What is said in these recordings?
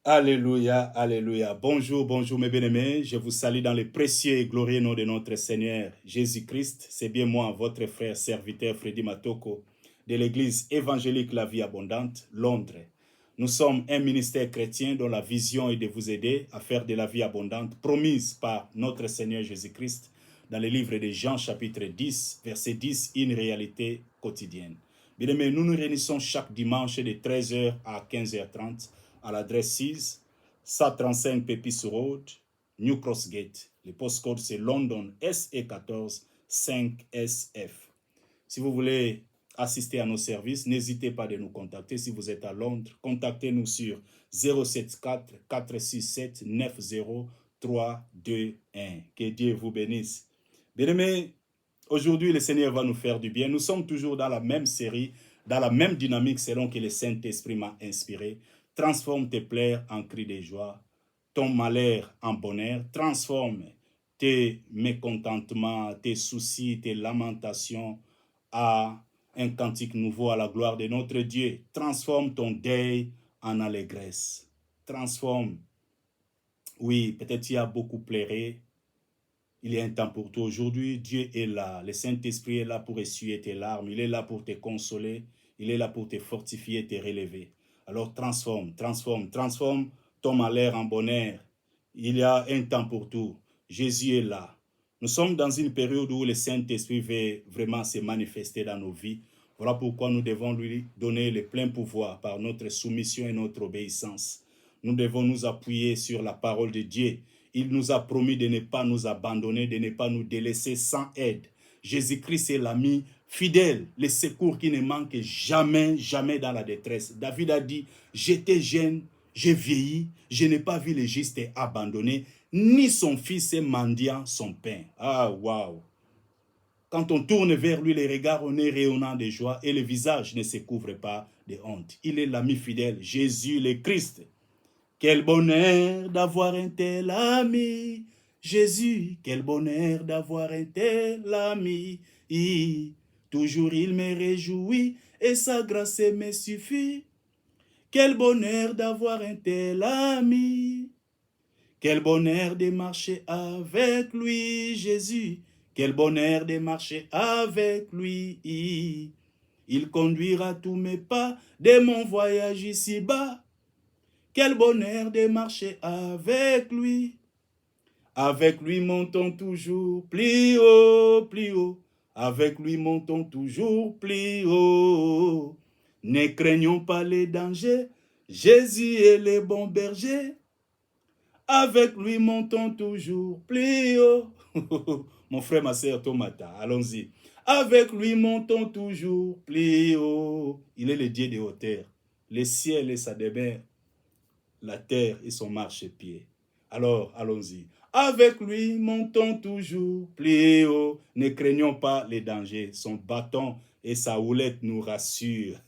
Alléluia, alléluia. Bonjour, bonjour mes bien-aimés. Je vous salue dans le précieux et glorieux nom de notre Seigneur Jésus-Christ. C'est bien moi, votre frère serviteur Freddy Matoko, de l'église évangélique La Vie Abondante, Londres. Nous sommes un ministère chrétien dont la vision est de vous aider à faire de la vie abondante promise par notre Seigneur Jésus-Christ dans le livre de Jean chapitre 10, verset 10, une réalité quotidienne. Bien-aimés, nous nous réunissons chaque dimanche de 13h à 15h30 à l'adresse 6, 135 Pepys Road, New Cross Gate. Le postcode c'est London SE14 5SF. Si vous voulez assister à nos services, n'hésitez pas de nous contacter. Si vous êtes à Londres, contactez-nous sur 074 467 90321. Que Dieu vous bénisse. Bien-aimés, aujourd'hui, le Seigneur va nous faire du bien. Nous sommes toujours dans la même série, dans la même dynamique selon que le Saint-Esprit m'a inspiré. Transforme tes plaies en cris de joie, ton malheur en bonheur. Transforme tes mécontentements, tes soucis, tes lamentations à un cantique nouveau à la gloire de notre Dieu. Transforme ton deuil en allégresse. Transforme. Oui, peut-être il y a beaucoup pleuré. Il y a un temps pour toi. Aujourd'hui, Dieu est là. Le Saint-Esprit est là pour essuyer tes larmes. Il est là pour te consoler. Il est là pour te fortifier, te relever. Alors transforme, transforme, transforme ton malheur en bonheur. Il y a un temps pour tout. Jésus est là. Nous sommes dans une période où le Saint-Esprit veut vraiment se manifester dans nos vies. Voilà pourquoi nous devons lui donner le plein pouvoir par notre soumission et notre obéissance. Nous devons nous appuyer sur la parole de Dieu. Il nous a promis de ne pas nous abandonner, de ne pas nous délaisser sans aide. Jésus-Christ est l'ami fidèle, le secours qui ne manque jamais, jamais dans la détresse. David a dit, j'étais jeune, j'ai vieilli, je n'ai pas vu le juste abandonné, ni son fils mendiant son pain. Ah, waouh! Quand on tourne vers lui, les regards, on est rayonnant de joie et le visage ne se couvre pas de honte. Il est l'ami fidèle, Jésus le Christ. Quel bonheur d'avoir un tel ami, Jésus, quel bonheur d'avoir un tel ami. Toujours il me réjouit et sa grâce me suffit. Quel bonheur d'avoir un tel ami. Quel bonheur de marcher avec lui, Jésus. Quel bonheur de marcher avec lui. Il conduira tous mes pas de mon voyage ici-bas. Quel bonheur de marcher avec lui. Avec lui montons toujours plus haut, plus haut. Avec lui montons toujours plus haut. Ne craignons pas les dangers. Jésus est le bon berger. Avec lui montons toujours plus haut. Mon frère, ma sœur, Tomata, allons-y. Avec lui montons toujours plus haut. Il est le Dieu des hauteurs. Le ciel est sa demeure. La terre et son marchepied. Alors, allons-y. Avec lui, montons toujours plus haut. Ne craignons pas les dangers. Son bâton et sa houlette nous rassurent.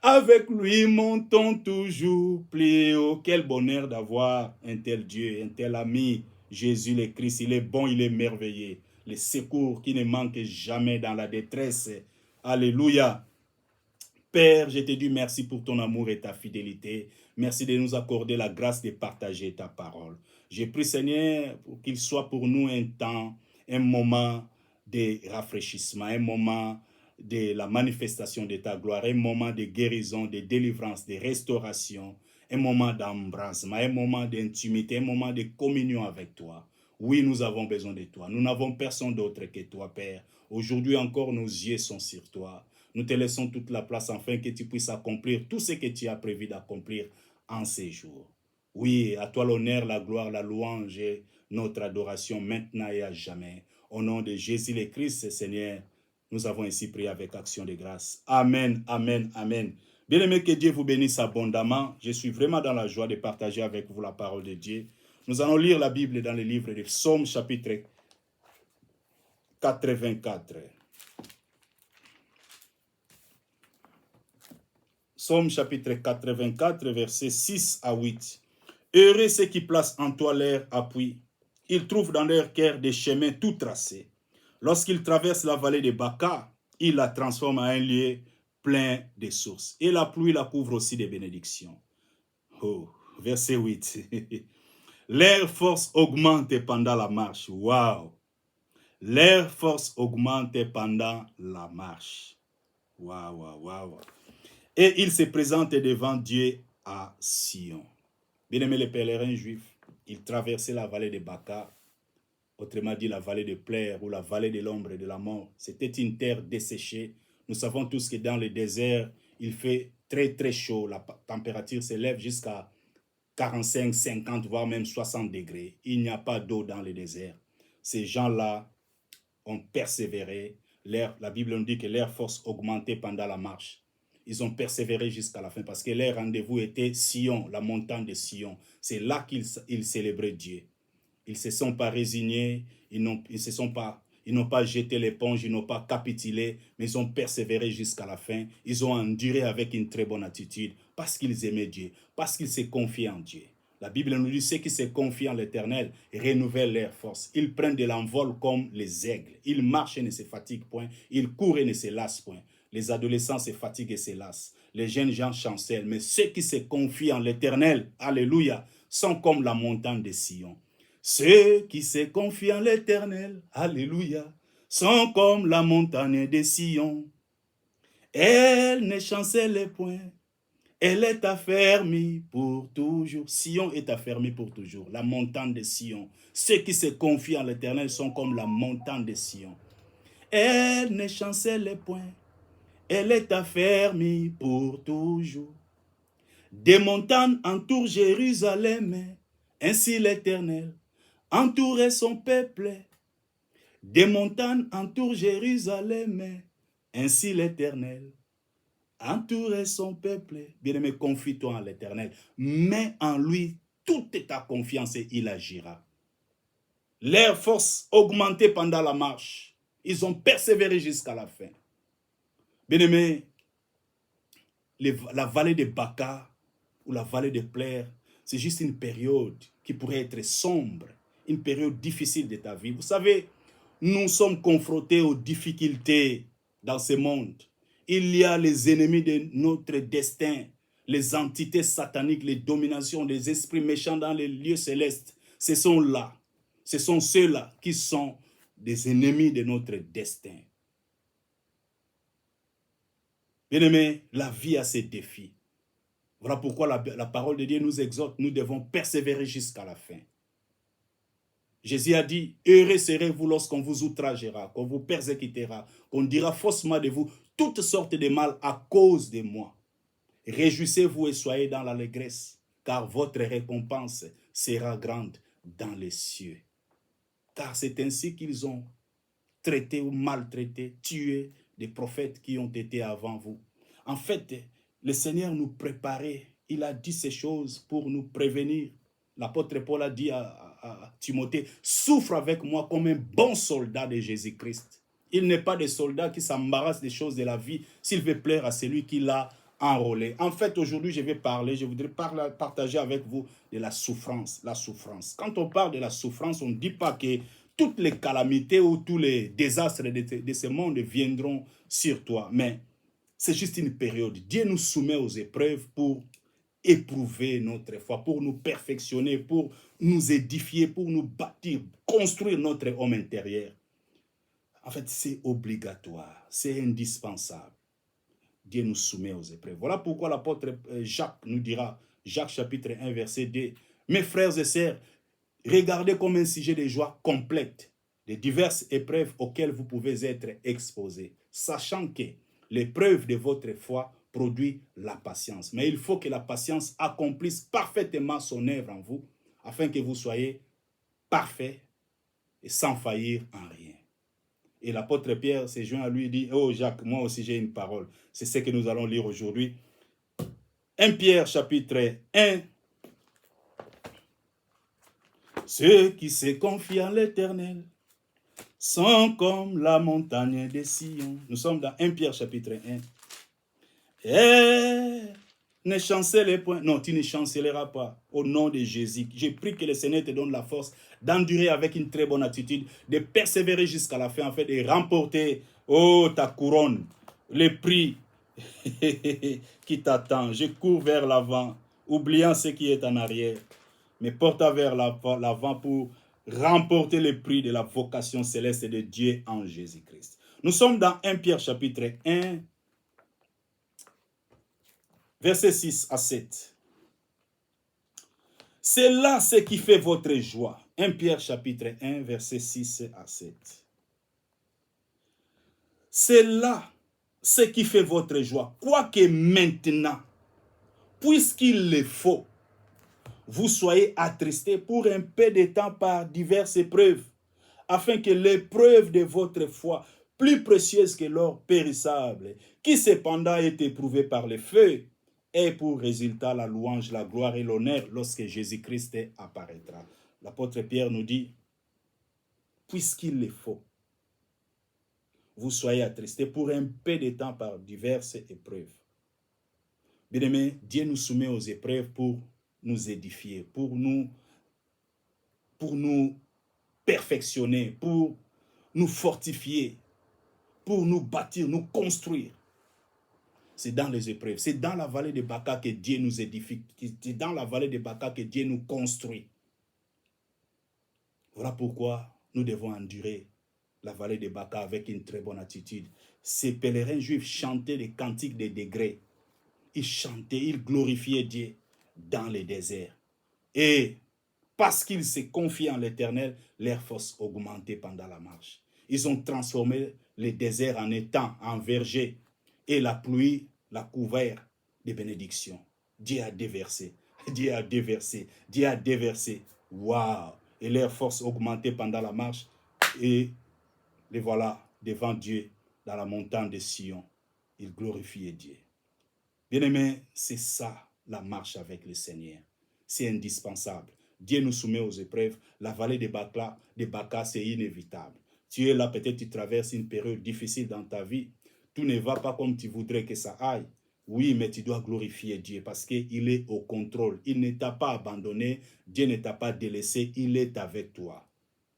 Avec lui, montons toujours plus haut. Quel bonheur d'avoir un tel Dieu, un tel ami. Jésus le Christ, il est bon, il est merveilleux. Le secours qui ne manque jamais dans la détresse. Alléluia. Père, je te dis merci pour ton amour et ta fidélité. Merci de nous accorder la grâce de partager ta parole. Je prie, Seigneur, pour qu'il soit pour nous un temps, un moment de rafraîchissement, un moment de la manifestation de ta gloire, un moment de guérison, de délivrance, de restauration, un moment d'embrassement, un moment d'intimité, un moment de communion avec toi. Oui, nous avons besoin de toi. Nous n'avons personne d'autre que toi, Père. Aujourd'hui encore, nos yeux sont sur toi. Nous te laissons toute la place afin que tu puisses accomplir tout ce que tu as prévu d'accomplir en ces jours. Oui, à toi l'honneur, la gloire, la louange et notre adoration maintenant et à jamais. Au nom de Jésus le Christ, Seigneur, nous avons ainsi prié avec action de grâce. Amen, amen, amen. Bien-aimés, que Dieu vous bénisse abondamment. Je suis vraiment dans la joie de partager avec vous la parole de Dieu. Nous allons lire la Bible dans le livre de Psaume chapitre 84. Psaume chapitre 84, versets 6 à 8. Heureux ceux qui placent en toi leur appui. Ils trouvent dans leur cœur des chemins tout tracés. Lorsqu'ils traversent la vallée de Baca, ils la transforment en un lieu plein de sources. Et la pluie la couvre aussi de bénédictions. Oh, verset 8. Leur force augmente pendant la marche. Waouh! Leur force augmente pendant la marche. Waouh, waouh, waouh. Et ils se présentent devant Dieu à Sion. Bien-aimés les pèlerins juifs, ils traversaient la vallée de Baca, autrement dit la vallée de Plaire ou la vallée de l'ombre et de la mort. C'était une terre desséchée. Nous savons tous que dans le désert, il fait très très chaud. La température s'élève jusqu'à 45, 50, voire même 60 degrés. Il n'y a pas d'eau dans le désert. Ces gens-là ont persévéré. La Bible nous dit que leur force augmentait pendant la marche. Ils ont persévéré jusqu'à la fin parce que leur rendez-vous était Sion, la montagne de Sion. C'est là qu'ils célébraient Dieu. Ils ne se sont pas résignés, ils n'ont pas jeté l'éponge, ils n'ont pas capitulé, mais ils ont persévéré jusqu'à la fin. Ils ont enduré avec une très bonne attitude parce qu'ils aimaient Dieu, parce qu'ils se confiaient en Dieu. La Bible nous dit, ceux qui se confient en l'Éternel renouvellent leurs forces. Ils prennent de l'envol comme les aigles. Ils marchent et ne se fatiguent point. Ils courent et ne se lassent point. Les adolescents se fatiguent et se lassent. Les jeunes gens chancellent. Mais ceux qui se confient en l'Éternel, alléluia, sont comme la montagne de Sion. Ceux qui se confient en l'Éternel, alléluia, sont comme la montagne de Sion. Elle ne chancelle point. Elle est affermie pour toujours. Sion est affermie pour toujours. La montagne de Sion. Ceux qui se confient en l'Éternel sont comme la montagne de Sion. Elle ne chancelle point. Elle est affermie pour toujours. Des montagnes entourent Jérusalem. Ainsi l'Éternel entourait son peuple. Des montagnes entourent Jérusalem. Ainsi l'Éternel entourer son peuple. Bien-aimé, confie-toi en l'Éternel. Mets en lui toute ta confiance et il agira. Leur force augmentait pendant la marche. Ils ont persévéré jusqu'à la fin. Bien-aimé, la vallée de Baca ou la vallée de Plaire, c'est juste une période qui pourrait être sombre, une période difficile de ta vie. Vous savez, nous sommes confrontés aux difficultés dans ce monde. Il y a les ennemis de notre destin, les entités sataniques, les dominations, les esprits méchants dans les lieux célestes. Ce sont là, ce sont ceux-là qui sont des ennemis de notre destin. Bien-aimés, la vie a ses défis. Voilà pourquoi la parole de Dieu nous exhorte, nous devons persévérer jusqu'à la fin. Jésus a dit, heureux serez-vous lorsqu'on vous outragera, qu'on vous persécutera, qu'on dira faussement de vous toutes sortes de mal à cause de moi. Réjouissez-vous et soyez dans l'allégresse, car votre récompense sera grande dans les cieux. Car c'est ainsi qu'ils ont traité ou maltraité, tué des prophètes qui ont été avant vous. En fait, le Seigneur nous préparait, il a dit ces choses pour nous prévenir. L'apôtre Paul a dit à Timothée, souffre avec moi comme un bon soldat de Jésus-Christ. Il n'est pas des soldats qui s'embarrassent des choses de la vie s'il veut plaire à celui qui l'a enrôlé. En fait, aujourd'hui, je voudrais partager avec vous de la souffrance. La souffrance. Quand on parle de la souffrance, on ne dit pas que toutes les calamités ou tous les désastres de ce monde viendront sur toi. Mais c'est juste une période. Dieu nous soumet aux épreuves pour éprouver notre foi, pour nous perfectionner, pour nous édifier, pour nous bâtir, construire notre homme intérieur. En fait, c'est obligatoire, c'est indispensable. Dieu nous soumet aux épreuves. Voilà pourquoi l'apôtre Jacques nous dira, Jacques chapitre 1, verset 2, « Mes frères et sœurs, regardez comme un sujet de joie complète les diverses épreuves auxquelles vous pouvez être exposés, sachant que l'épreuve de votre foi produit la patience. Mais il faut que la patience accomplisse parfaitement son œuvre en vous, afin que vous soyez parfaits et sans faillir en rien. » Et l'apôtre Pierre s'est joint à lui et dit, « Oh Jacques, moi aussi j'ai une parole. » C'est ce que nous allons lire aujourd'hui. 1 Pierre chapitre 1. Ceux qui se confient en l'Éternel sont comme la montagne de Sion. Nous sommes dans 1 Pierre chapitre 1. Et ne chancelle point. Non, tu ne chancelleras pas au nom de Jésus. Je prie que le Seigneur te donne la force d'endurer avec une très bonne attitude, de persévérer jusqu'à la fin, en fait, de remporter, oh, ta couronne, le prix qui t'attend. Je cours vers l'avant. oubliant ce qui est en arrière, mais portant vers l'avant pour remporter le prix de la vocation céleste de Dieu en Jésus-Christ. Nous sommes dans 1 Pierre chapitre 1, versets 6 à 7. C'est là ce qui fait votre joie. 1 Pierre chapitre 1, versets 6 à 7. C'est là ce qui fait votre joie. Quoique maintenant, puisqu'il le faut, vous soyez attristés pour un peu de temps par diverses épreuves, afin que l'épreuve de votre foi, plus précieuse que l'or périssable, qui cependant est éprouvé par le feu, ait pour résultat la louange, la gloire et l'honneur lorsque Jésus-Christ apparaîtra. L'apôtre Pierre nous dit, puisqu'il le faut, vous soyez attristés pour un peu de temps par diverses épreuves. Bien-aimés, Dieu nous soumet aux épreuves pour nous édifier, pour nous perfectionner, pour nous fortifier, pour nous bâtir, nous construire. C'est dans les épreuves, c'est dans la vallée de Baka que Dieu nous édifie, c'est dans la vallée de Baka que Dieu nous construit. Voilà pourquoi nous devons endurer la vallée de Baka avec une très bonne attitude. Ces pèlerins juifs chantaient les cantiques des degrés. Ils chantaient, ils glorifiaient Dieu dans les déserts. Et parce qu'ils se confiaient en l'Éternel, leur force augmentait pendant la marche. Ils ont transformé les déserts en étangs, en vergers, et la pluie l'a couvert de bénédictions. Dieu a déversé, Dieu a déversé, Dieu a déversé. Waouh! Et leur force augmentait pendant la marche, et les voilà devant Dieu dans la montagne de Sion. Ils glorifiaient Dieu. Bien-aimés, c'est ça la marche avec le Seigneur. C'est indispensable. Dieu nous soumet aux épreuves. La vallée de Baka, c'est inévitable. Tu es là, peut-être tu traverses une période difficile dans ta vie. Tout ne va pas comme tu voudrais que ça aille. Oui, mais tu dois glorifier Dieu parce qu'il est au contrôle. Il ne t'a pas abandonné. Dieu ne t'a pas délaissé. Il est avec toi.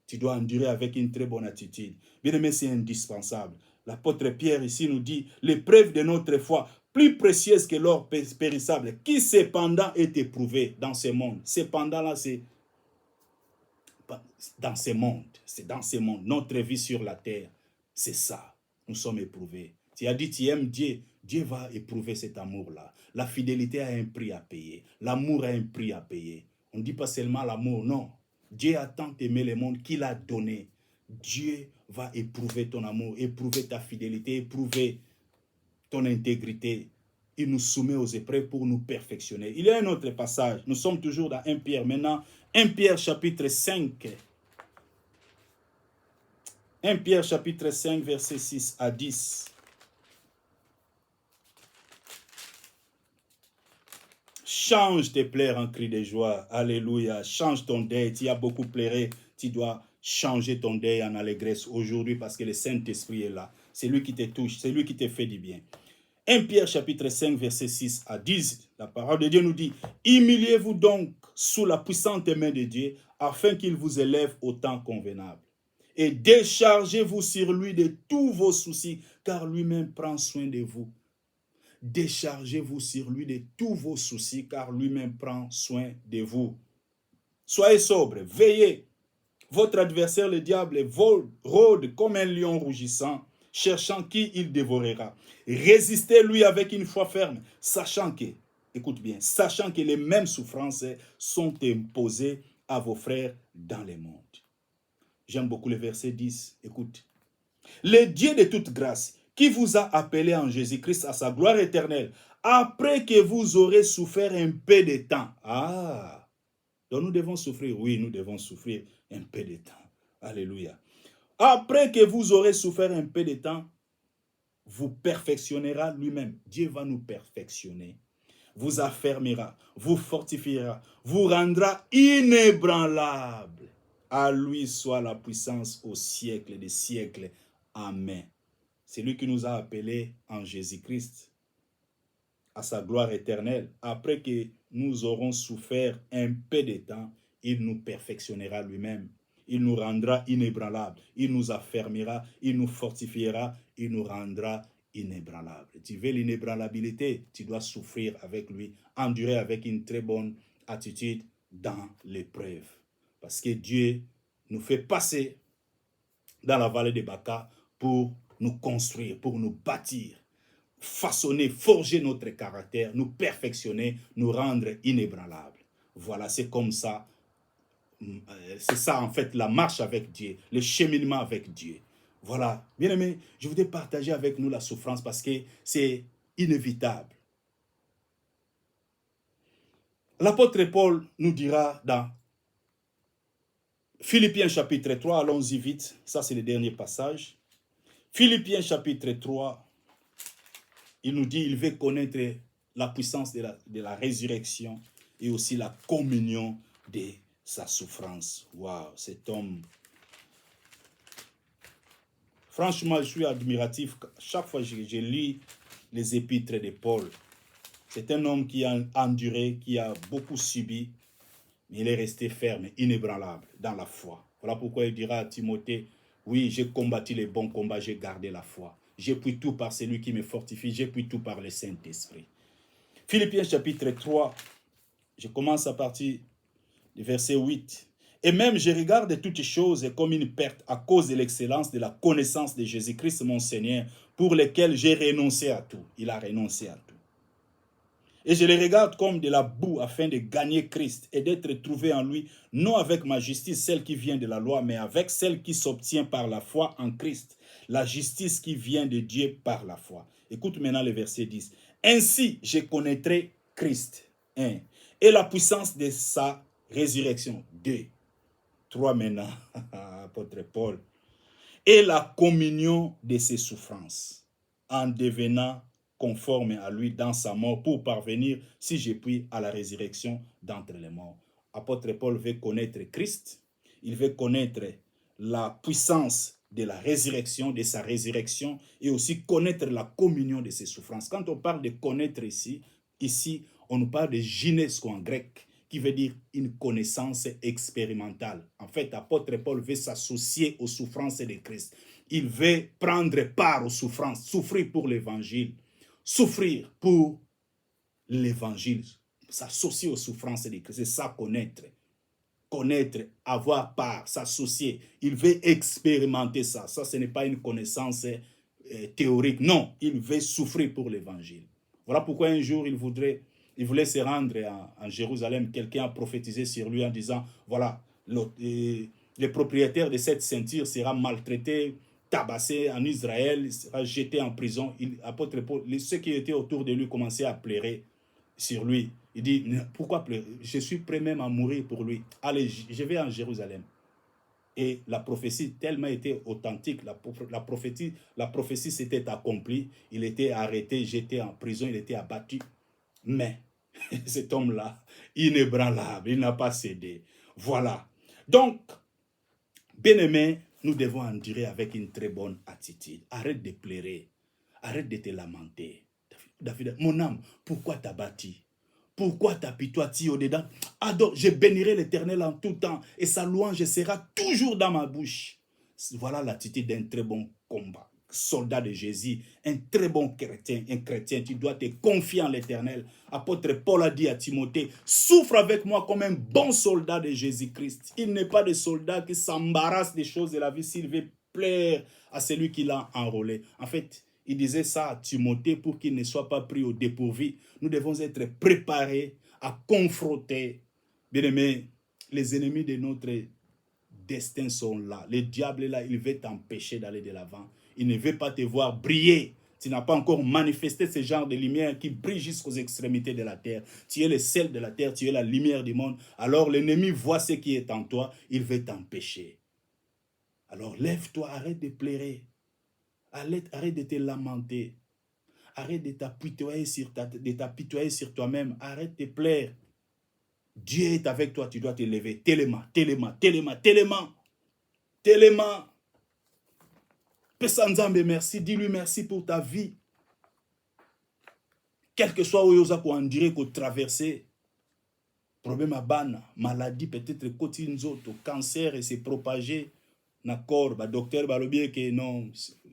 Tu dois endurer avec une très bonne attitude. Bien-aimé, c'est indispensable. L'apôtre Pierre ici nous dit, l'épreuve de notre foi, plus précieuse que l'or périssable, qui cependant est éprouvé dans ce monde. Cependant là, c'est dans ce monde. C'est dans ce monde. Notre vie sur la terre, c'est ça. Nous sommes éprouvés. Tu as dit, tu aimes Dieu. Dieu va éprouver cet amour-là. La fidélité a un prix à payer. L'amour a un prix à payer. On ne dit pas seulement l'amour, non. Dieu a tant aimé le monde qu'il a donné. Dieu va éprouver ton amour, éprouver ta fidélité, éprouver ton intégrité. Il nous soumet aux épreuves pour nous perfectionner. Il y a un autre passage. Nous sommes toujours dans 1 Pierre. Maintenant, 1 Pierre chapitre 5. 1 Pierre chapitre 5, versets 6 à 10. Change tes pleurs en cris de joie. Alléluia. Change ton deuil. Tu as beaucoup pleuré. Tu dois changer ton deuil en allégresse aujourd'hui parce que le Saint-Esprit est là. C'est lui qui te touche. C'est lui qui te fait du bien. 1 Pierre chapitre 5, verset 6 à 10. La parole de Dieu nous dit, humiliez-vous donc sous la puissante main de Dieu afin qu'il vous élève au temps convenable. Et déchargez-vous sur lui de tous vos soucis car lui-même prend soin de vous. Déchargez-vous sur lui de tous vos soucis, car lui-même prend soin de vous. Soyez sobre, veillez. Votre adversaire, le diable, rôde comme un lion rougissant, cherchant qui il dévorera. Résistez-lui avec une foi ferme, sachant que, écoute bien, sachant que les mêmes souffrances sont imposées à vos frères dans le monde. J'aime beaucoup le verset 10. Écoute. Le Dieu de toute grâce, qui vous a appelé en Jésus-Christ à sa gloire éternelle, après que vous aurez souffert un peu de temps. Ah, donc nous devons souffrir. Oui, nous devons souffrir un peu de temps. Alléluia. Après que vous aurez souffert un peu de temps, vous perfectionnera lui-même. Dieu va nous perfectionner, vous affermira, vous fortifiera, vous rendra inébranlable. À lui soit la puissance au siècle des siècles. Amen. C'est lui qui nous a appelés en Jésus-Christ à sa gloire éternelle. Après que nous aurons souffert un peu de temps, il nous perfectionnera lui-même. Il nous rendra inébranlables. Il nous affermira, il nous fortifiera, il nous rendra inébranlable. Tu veux l'inébranlabilité, tu dois souffrir avec lui, endurer avec une très bonne attitude dans l'épreuve. Parce que Dieu nous fait passer dans la vallée de Baca pour nous construire, pour nous bâtir, façonner, forger notre caractère, nous perfectionner, nous rendre inébranlables. Voilà, c'est comme ça. C'est ça en fait la marche avec Dieu, le cheminement avec Dieu. Voilà, bien aimé, je voudrais partager avec nous la souffrance parce que c'est inévitable. L'apôtre Paul nous dira dans Philippiens chapitre 3, allons-y vite, ça c'est le dernier passage. Philippiens chapitre 3, il nous dit, il veut connaître la puissance de la résurrection et aussi la communion de sa souffrance. Waouh, cet homme. Franchement, je suis admiratif. Chaque fois que je lis les épîtres de Paul, c'est un homme qui a enduré, qui a beaucoup subi, mais il est resté ferme, inébranlable dans la foi. Voilà pourquoi il dira à Timothée, oui, j'ai combattu les bons combats, j'ai gardé la foi. J'ai pris tout par celui qui me fortifie, j'ai pris tout par le Saint-Esprit. Philippiens chapitre 3, je commence à partir du verset 8. Et même je regarde toutes choses comme une perte à cause de l'excellence de la connaissance de Jésus-Christ mon Seigneur, pour lequel j'ai renoncé à tout. Il a renoncé à tout. Et je les regarde comme de la boue afin de gagner Christ et d'être trouvé en lui, non avec ma justice, celle qui vient de la loi, mais avec celle qui s'obtient par la foi en Christ, la justice qui vient de Dieu par la foi. Écoute maintenant le verset 10. Ainsi, je connaîtrai Christ, 1, et la puissance de sa résurrection, 2, 3 maintenant, apôtre Paul, et la communion de ses souffrances, en devenant conforme à lui dans sa mort pour parvenir, si je puis, à la résurrection d'entre les morts. Apôtre Paul veut connaître Christ, il veut connaître la puissance de la résurrection, de sa résurrection, et aussi connaître la communion de ses souffrances. Quand on parle de connaître ici, on nous parle de ginesko en grec, qui veut dire une connaissance expérimentale. En fait, l'apôtre Paul veut s'associer aux souffrances de Christ. Il veut prendre part aux souffrances, souffrir pour l'évangile, souffrir pour l'évangile, s'associer aux souffrances de Christ. C'est ça, connaître. Connaître, avoir part, s'associer. Il veut expérimenter ça. Ça, ce n'est pas une connaissance théorique. Non, il veut souffrir pour l'évangile. Voilà pourquoi un jour, il voulait se rendre en Jérusalem. Quelqu'un a prophétisé sur lui en disant, voilà, le propriétaire de cette ceinture sera maltraité, tabassé en Israël, il sera jeté en prison. Apôtre Paul, ceux qui étaient autour de lui commençaient à pleurer sur lui. Il dit, pourquoi pleurer? Je suis prêt même à mourir pour lui. Allez, je vais en Jérusalem. Et la prophétie tellement était authentique, la prophétie s'était accomplie. Il était arrêté, jeté en prison, il était abattu. Mais cet homme-là, inébranlable, il n'a pas cédé. Voilà. Donc, bien-aimé, nous devons endurer avec une très bonne attitude. Arrête de pleurer. Arrête de te lamenter. David, mon âme, pourquoi t'as bâti? Pourquoi t'apitoies-tu au-dedans? Adore, je bénirai l'Éternel en tout temps et sa louange sera toujours dans ma bouche. Voilà l'attitude d'un très bon combat. Soldat de Jésus, un très bon chrétien, tu dois te confier en l'Éternel. Apôtre Paul a dit à Timothée, souffre avec moi comme un bon soldat de Jésus-Christ. Il n'est pas de soldat qui s'embarrasse des choses de la vie s'il veut plaire à celui qui l'a enrôlé. En fait, il disait ça à Timothée pour qu'il ne soit pas pris au dépourvu. Nous devons être préparés à confronter. Bien aimé, les ennemis de notre destin sont là. Le diable est là, il veut t'empêcher d'aller de l'avant. Il ne veut pas te voir briller. Tu n'as pas encore manifesté ce genre de lumière qui brille jusqu'aux extrémités de la terre. Tu es le sel de la terre, tu es la lumière du monde. Alors l'ennemi voit ce qui est en toi, il veut t'empêcher. Alors lève-toi, arrête de pleurer. Arrête de te lamenter. Arrête de t'apitoyer sur toi-même. Arrête de plaire. Dieu est avec toi, tu dois te lever. Téléma. Pesa Nzambe merci, dis-lui merci pour ta vie. Quel que soit où on dirait qu'on traversé, problème à ban, maladie peut-être au cancer et s'est propagé. D'accord, docteur balobi que non,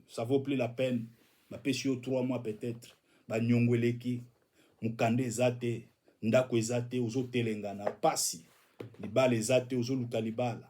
ça vaut plus la peine. Bapesi yo 3 mois peut-être. Banyongweleki. Mukande zate. Ndako ezate. Ozo telengana. Pasi. Libala ezate. Ozo luka libala.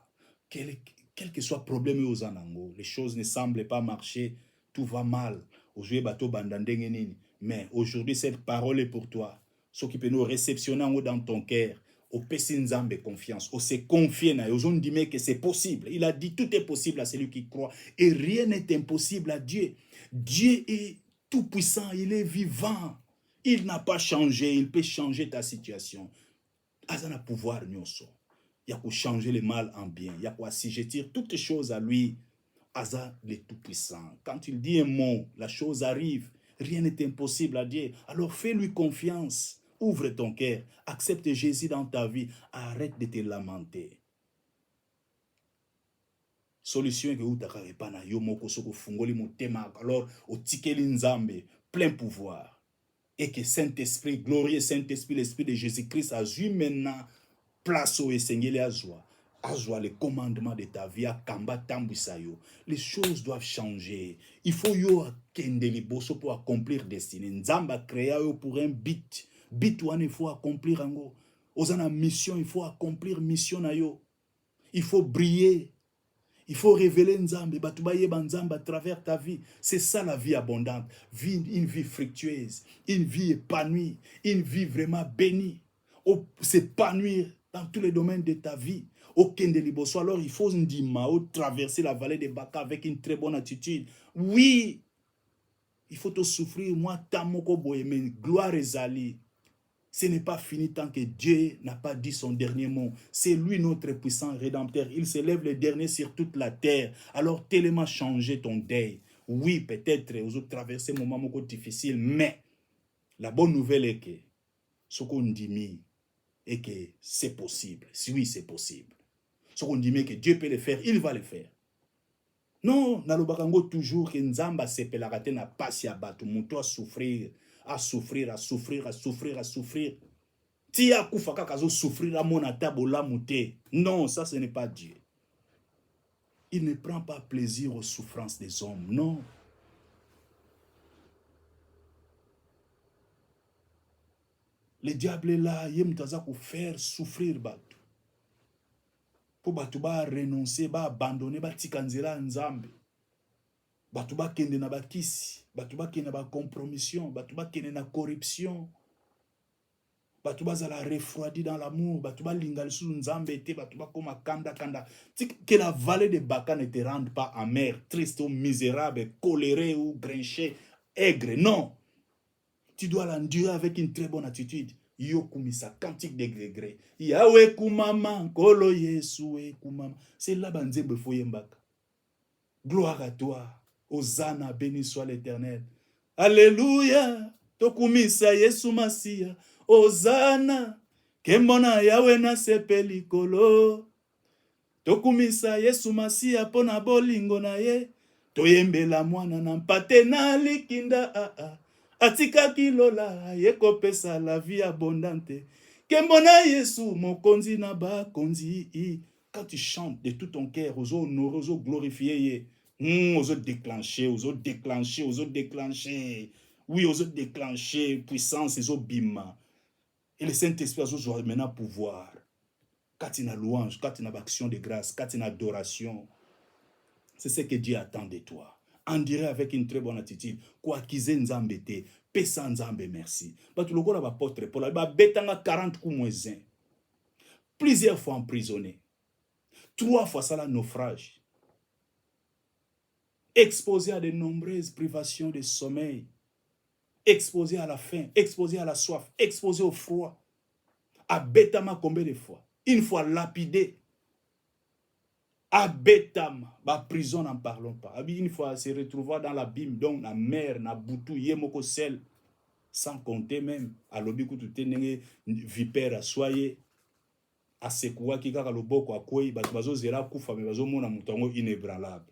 Quel que soit le problème aux anango, les choses ne semblent pas marcher, tout va mal. Aujourd'hui, bateau bandandengenini. Mais aujourd'hui, cette parole est pour toi. Ce qui peut nous réceptionner dans ton cœur. Au Pessinzambe confiance. Au se confier na. Aux dit que c'est possible. Il a dit tout est possible à celui qui croit. Et rien n'est impossible à Dieu. Dieu est tout puissant. Il est vivant. Il n'a pas changé. Il peut changer ta situation. Azana pouvoir nyonso. Il y a pour changer le mal en bien. Il y a pour assujettir toutes choses à lui. Aza le Tout-Puissant. Quand il dit un mot, la chose arrive. Rien n'est impossible à Dieu. Alors fais-lui confiance. Ouvre ton cœur. Accepte Jésus dans ta vie. Arrête de te lamenter. Solution que vous t'avez pas na yo moko soko fungoli motema. Alors au tikeli nzambe plein pouvoir. Et que Saint-Esprit, glorieux Saint-Esprit, l'Esprit de Jésus-Christ a eu maintenant place au Seigneur Azwa les commandements de ta vie, à Kamba Tambusayo. Les choses doivent changer. Il faut yo kendeli boso pour accomplir destinée. Nzamba créa yo pour un but. But il faut accomplir ango. Ozana mission, il faut accomplir mission na yo. Il faut briller. Il faut révéler Nzambe, batubaye banzamba à travers ta vie. C'est ça la vie abondante. Une vie fructueuse, une vie épanouie, une vie vraiment bénie. S'épanouir dans tous les domaines de ta vie. Aucun de liboso. Alors il faut traverser la vallée de Baka avec une très bonne attitude. Oui, il faut te souffrir. Moi, tamoko boyeme, gloire ezali. Ce n'est pas fini tant que Dieu n'a pas dit son dernier mot. C'est lui notre puissant rédempteur. Il s'élève le dernier sur toute la terre. Alors tellement changer ton deuil. Oui, peut-être vous avez traversé un moment difficile, mais la bonne nouvelle est que ce qu'on dit est que c'est possible. Oui, c'est possible. Ce qu'on dit que Dieu peut le faire, il va le faire. Non, nalobakango toujours que Nzamba sepelarate na pasi ya batu, muto a souffrir. À souffrir, à souffrir, à souffrir, à souffrir. Tia kufaka kazo souffrir à mon atabola mouté. Non, ça ce n'est pas Dieu. Il ne prend pas plaisir aux souffrances des hommes, non. Le diable est là, il mutaza pour faire souffrir batu. Pour batu ba renoncer, ba abandonner, ba tikanzela nzambe. Batu ba kende na bakisi, batu ba kende na ba compromission, batu ba kende na corruption. Batu ba zala refroidi dans l'amour, batu ba lingal sous nzambe te, batu ba koma kanda kanda. Que la vallée de Baka ne te rende pas amer, triste ou misérable, coléré ou grinché, aigre. Non. Tu dois l'endurer avec une très bonne attitude. Yo kumisa, cantique de gré. Yahweh kumama, kolo Yesu kumama. C'est là banzebe foyembaka. Gloire à toi. Hosanna, béni soit l'Éternel. Alléluia. Tokumisa Yesu Masia. Hosanna. Kembona Yahweh na sepeli kolo. Tokumisa Yesu Masia pona bolingo na ye. Toyembela mwana na mpate na likinda Atika kilola yeko pesa la vie abondante. Kembona Yesu mokonzi na ba konzi. Quand tu chantes de tout ton cœur, aux honorer, aux glorifier, aux autres déclencher, aux autres déclencher, aux autres déclencher. Oui, aux autres déclencher, puissance, aux autres bima. Et le Saint-Esprit a aujourd'hui maintenant pouvoir. Quand il y a louange, quand il y a action de grâce, quand il y a adoration, c'est ce que Dieu attend de toi. En dirait avec une très bonne attitude. Quoi qu'ils aient nzambe te, pesa nzambe merci. Parce que le gars va porter pour la betanga 40 coups moins 1. Plusieurs fois emprisonné. 3 fois ça la naufrage. Exposé à de nombreuses privations de sommeil. Exposé à la faim, exposé à la soif, exposé au froid. À Betama combien de fois? Une fois lapidé. À Betama, la prison n'en parlons pas. Une fois se retrouver dans l'abîme, donc la mer, na boutou, yemoko sel, sans compter même, à l'obiku tout est vipère à soyer, à sekouwa qui kaka loboko à koi, bazo zera kufa, mais bazo mona moutongo inébranlable.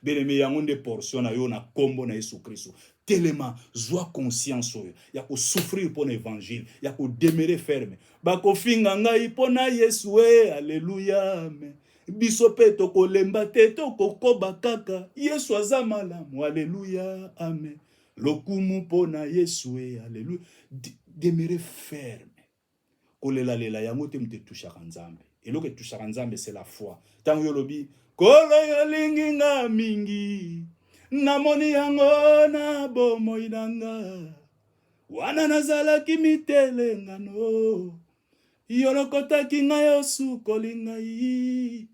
Bien-aimé, il y a une portion na yo na kombo na Yesu Christ. Tellement, sois conscience, il y a que souffrir pour l'évangile, il y a que demeurer ferme. Bako finga ngai pona Yesu, alléluia, biso pe tokolemba te tokokoba kaka Yesu aza malamu. Alléluia, amen. Lokumu pona Yesu, alléluia. Demeurez ferme. Kolela lela yango te mte touchaka nzambe. Eloko touchaka nzambe c'est la foi. Tango yolobi kolo yolingi nga mingi namoni yango na bomoi nanga wana nazalaki mitelengano yolokotaki ngai osukoli ngai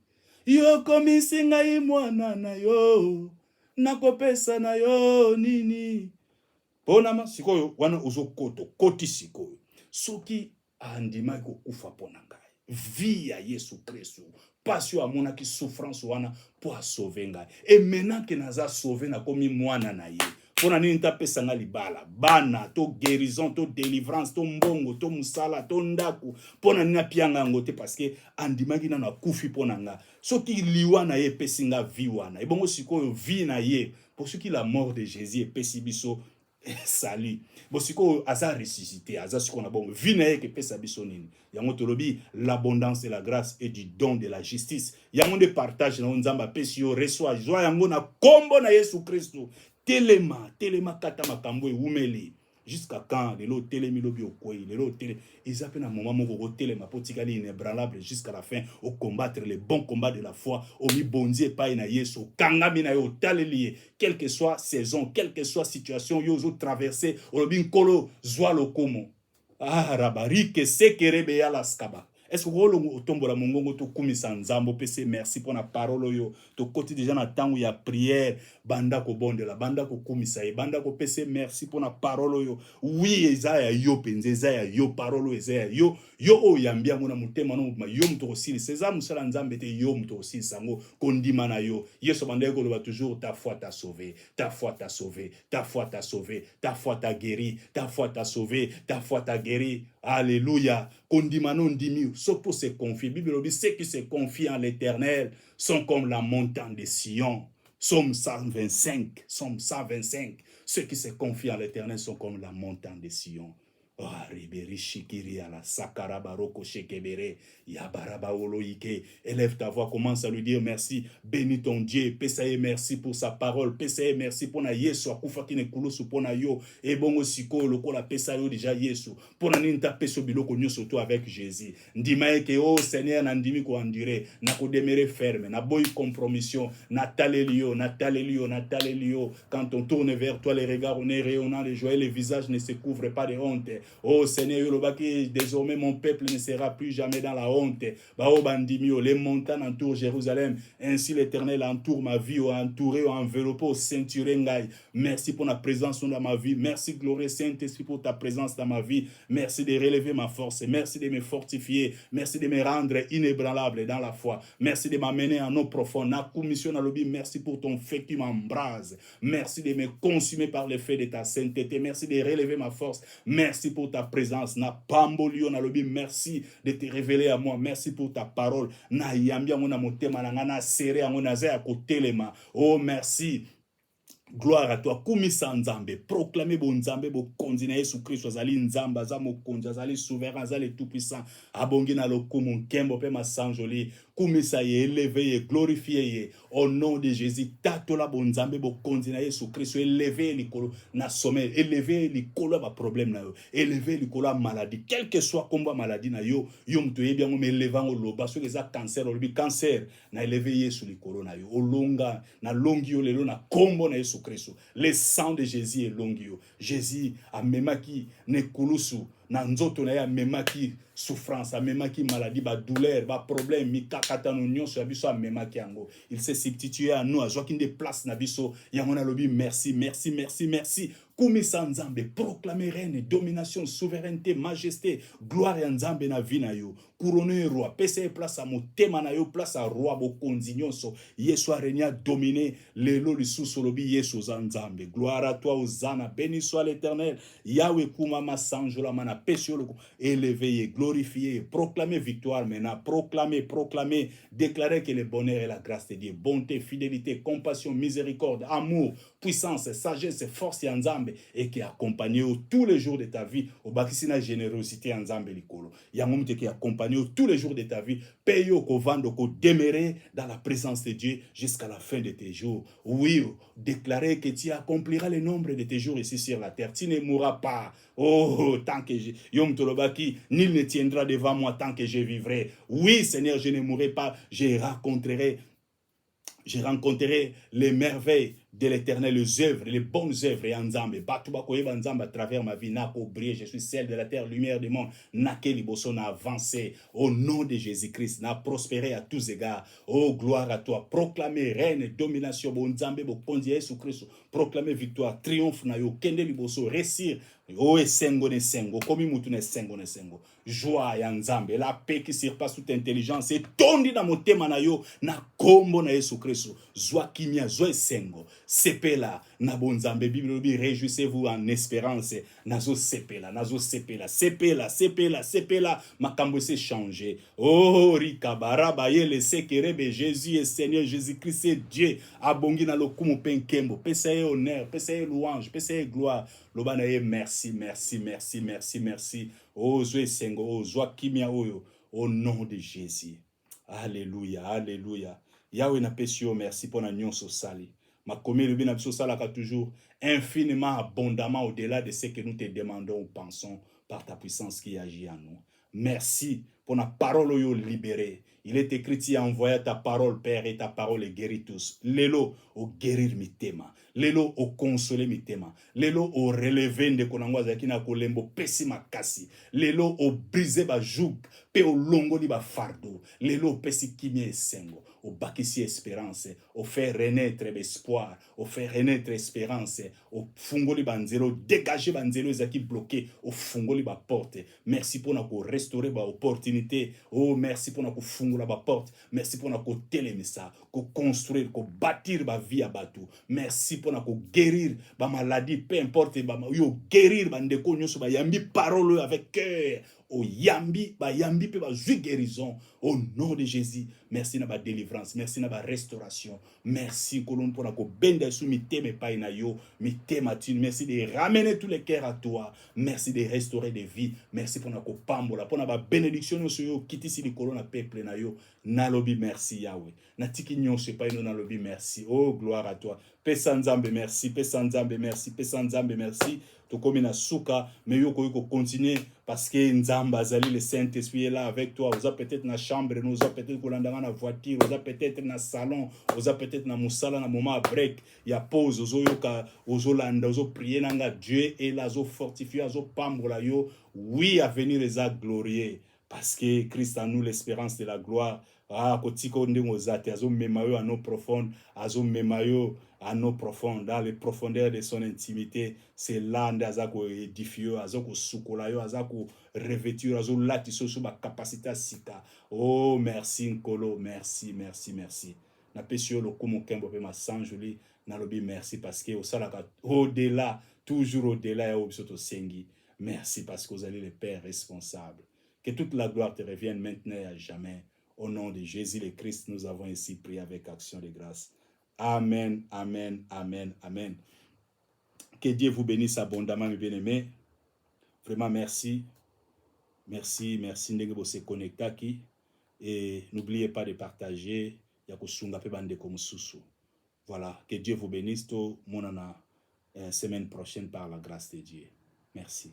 yokomisi ngai mwana na yo nakopesa na yo nini ponama sikoyo wana ozokoto koti sikoyo soki andimaki kokufa pona ngai vie ya Yesu Kristo passion amonaki souffrance wana po asauve ngai et maintenant que naza sauvé nakomi mwana na ye pona nini tapesa nga libala bana to guérison to délivrance to mbongo to musala to ndaku pona nini apianga yango te parce que andimaki nano akufi pona nga soki liwa na ye epesi nga vie wana ebongo sikoyo vie na ye pour ce qui la mort de Jésus epesi biso sali bosiko aza ressuscité aza siko na bon vie na ye ke pesa biso nini yango tolobi l'abondance de la grâce et du don de la justice yango de partage na nzamba pesi yo reçoit joie yango na kombo na Yesu Kristo telema kata makambo eumeli jusqu'à quand lelo telemi lobi okoyi lelo tele ezape na moment moko ko telema potikali inébranlable jusqu'à la fin au combattre les bons combats de la foi au mi bondier pa na Yesu kangami na yo taleli quelle que soit saison quelle que soit situation yo zo traverser lobi nkolo zwa lokomo rabarike sekerebe ya laskaba. Est-ce que vous tombola mongongo to kumisa nzambo pese merci pour la parole yo to côté déjà na temps où il y a prière banda ko bondela banda ko kumisa e banda ko pese merci pour la parole yo oui ezaya yo penze ezaya yo parole ezaya yo o yambia ngona mutema no ma yo mto osili seza musala nzambe te yo mto osili sango kondima na yo yeso banda ko ba toujours ta foi t'a sauvé ta foi t'a sauvé ta foi t'a sauvé ta foi t'a guéri ta foi t'a sauvé ta foi t'a guéri. Alléluia. Kondimano ndimi, sauf pour se confier. Bible dit, ceux qui se confient en l'Éternel sont comme la montagne de Sion. Somme 125. Somme 125. Ceux qui se confient en l'Éternel sont comme la montagne de Sion. Oh, Riberi Shikiri à la Sakaraba Roko Shekebere, Yabaraba Oloike. Élève ta voix, commence à lui dire merci. Bénis ton Dieu. Pesaye merci pour sa parole. Pesaye merci pour na Yesu. Akufa kine kulusu pour na yo. Et bon aussi, loko la pesayo déjà Yesu. Pour na ninta peso biloko nyo surtout avec Jésus. Ndimae ke oh Seigneur nandimi ko andire. Na ko demeurer ferme. Na boy compromission. Na talelio. Quand on tourne vers toi, les regards on est rayonnant, les joyeux, les visages ne se couvrent pas de honte. Oh Seigneur, désormais mon peuple ne sera plus jamais dans la honte. Les montagnes entourent Jérusalem. Ainsi l'Éternel entoure ma vie, entouré, enveloppé, ceinturé. Merci pour la présence dans ma vie. Merci, glorieux Saint-Esprit, pour ta présence dans ma vie. Merci de relever ma force. Merci de me fortifier. Merci de me rendre inébranlable dans la foi. Merci de m'amener en eau profonde. Merci pour ton feu qui m'embrase. Merci de me consumer par le feu de ta sainteté. Merci de relever ma force. Merci pour ta présence. Na pambolio na lobi. Merci de te révéler à moi. Merci pour ta parole. Na yambia ngona motema na ngana serré ngona za kotelema. Oh merci. Gloire à toi. Kumisa nzambe. Proclamer bon nzambe bo konzi na Yesu Christ azali nzamba aza mokonzi azali souverain azali tout puissant. Abongi na lokumu nkembo pe masanjoli. Kumisa ye élevé ye glorifié ye au nom de Jésus. Tatola bon nzambe bo konzi na Yesu Christ élevé likolo na sommeil, élevé likolo ba problème na yo, élevé likolo maladie, quel que soit combat maladie na yo, yo mto ye bien mo élevant au loba so eza cancer au cancer na élevé Yesu likolo na yo. Olonga na longi yo lelo na kombo na Yesu Christ. Le sang de Jésus est longi yo. Jésus a memaki ne kulusu na nzoto na ya memaki souffrance, memaki maladie, ba douleur, ba problème, mi kakata no nyonso ya biso memaki yango. Il s'est substitué à nous, a joaki de place na biso. Yango na lobi merci, merci, merci, merci. Kumisa nzambe, proclamer reine, domination, souveraineté, majesté, gloire ya nzambe na vie na yo. Couronner roi, pese place à motema na yo, place à roi bokonzi nyonso. Yesu a régné, dominé, lelo lisusu lobi Yesu nzambe. Gloire à toi Hosanna, béni soit l'Éternel. Yahweh kumama sanjola mana pesio loko, élevé, glorifié, proclamer victoire maintenant, proclamer, déclarer que le bonheur et la grâce de Dieu, bonté, fidélité, compassion, miséricorde, amour, puissance, sagesse, force et nzambe. Nzambe et qui accompagne tous les jours de ta vie. Au bakisina générosité en Nzambe likolo. Yangom te qui accompagne tous les jours de ta vie. Paye au vendre, au demeurer dans la présence de Dieu jusqu'à la fin de tes jours. Oui, déclarer que tu accompliras le nombre de tes jours ici sur la terre. Tu ne mourras pas. Oh, tant que Yom Tolobaki, nul ne tiendra devant moi tant que je vivrai. Oui, Seigneur, je ne mourrai pas. Je rencontrerai les merveilles de l'Éternel, les œuvres, les bonnes œuvres et Nzambe. Batuba koyeba Nzambe à travers ma vie, nako briller, je suis celle de la terre, lumière du monde. Nake liboso na avancé au nom de Jésus-Christ, na prospéré à tous égards. Oh, gloire à toi. Proclamer reine, domination, bon Nzambe, bon Kondi Jésus Christ. Proclamer victoire, triomphe na yo, kende liboso, réussir. Oh, esengo ne sengo, komi mutu ne sengo ne sengo. Joie ya Nzambe, la paix qui surpasse toute intelligence. Et tondi na motema na yo, na kombo na Jésus Christ. Zwa kimia, zwa esengo. Sepela, na bon Nzambe, Bible dit, réjouissez-vous en espérance. Nazo sepela, sepela. Makambo s'est changé. Oh, rikabara, baye, le sekerebe, Jésus est Seigneur, Jésus-Christ c'est Dieu. Abongi na lokumu penkembo. Pessaye honneur, pessaye louange, pessaye gloire. Lobanaye, merci. Oh, Zoé Sengo, oh, Zoa Kimia Oyo, au nom de Jésus. Alléluia. Yahweh na pesio, merci pour la nyonso sali. Ma commis le bien salaka toujours infiniment, abondamment au-delà de ce que nous te demandons ou pensons par ta puissance qui agit en nous. Merci pour la parole oyo libérée. Il est écrit, tu as envoyé ta parole, Père, et ta parole est guérit tous. Lelo au guérir mi tema. Lelo au consoler mi tema. Lelo au relever de konangwa zakina kolembo pesi makasi. Lelo au briser ba joug. Pe au longo di ba fardo. Lelo pesi kimie sengo. Au bakisi espérance. Au faire renaître l'espoir. Au faire renaître espérance. Au fungoli banzelo. Dégager banzelo zaki bloqué. Au fungoli ba porte. Merci pour nous restaurer ba opportunité. Oh, merci pour nous fungula ba porte. Merci pour nous télémissa. Ko construire, ko bâtir ba vie à batou. Merci pour nous guérir ba maladie, peu importe ba yo guérir ba ndeko nyoso ba yambi parole avec cœur. Au yambi pe ba jui guérison au nom de Jésus. Merci na ba délivrance, merci na ba restauration. Merci kolon pour na ko benda sou mi teme pa na yo, mi tematine. Merci de ramener tous les cœurs à toi. Merci de restaurer des vies. Merci pour na ko pambola, pour na ba bénédiction sur yo kiti si li kolon na peuple na yo. Na lobi merci Yahweh. Na tiki nyonso pa ino na lobi merci. Oh gloire à toi. Pesa Nzambe merci, pesa Nzambe merci, pesa Nzambe merci. Tokomi na suka, mais yo ko continuer parce que Nzamba azali le Saint-Esprit est là avec toi. Vous avez peut-être na chambre, nous avez peut-être kolandanga na voiture, vous avez peut-être na salon, vous avez peut-être na musala na moment break, ya pause, ozo yoka, ozo landa, ozo prier nanga Dieu est là, ozo fortifier, ozo pambola yo. Oui, à venir les a glorieux parce que Christ en nous l'espérance de la gloire. Ah, kotiko ndingo zate, azo memayo à nos profondes, azo memayo à nos profondes, dans les profondeurs de son intimité. C'est là où azako édifié, azako sukolayo, azako revêtir, azo latiso sur ma capacité sika. Oh, merci Nkolo, merci. Na pesio lo kumu kembo pe ma sanjuli, na lobi merci parce que au salaka au-delà, toujours au-delà ya obisoto sengi. Merci parce que vous allez le Père responsable. Que toute la gloire te revienne maintenant et à jamais. Au nom de Jésus le Christ, nous avons ici prié avec action de grâce. Amen. Que Dieu vous bénisse abondamment, mes bien-aimés. Vraiment, merci. Ndenge se connecter qui. Et n'oubliez pas de partager. Voilà. Que Dieu vous bénisse. Tout mon semaine prochaine par la grâce de Dieu. Merci.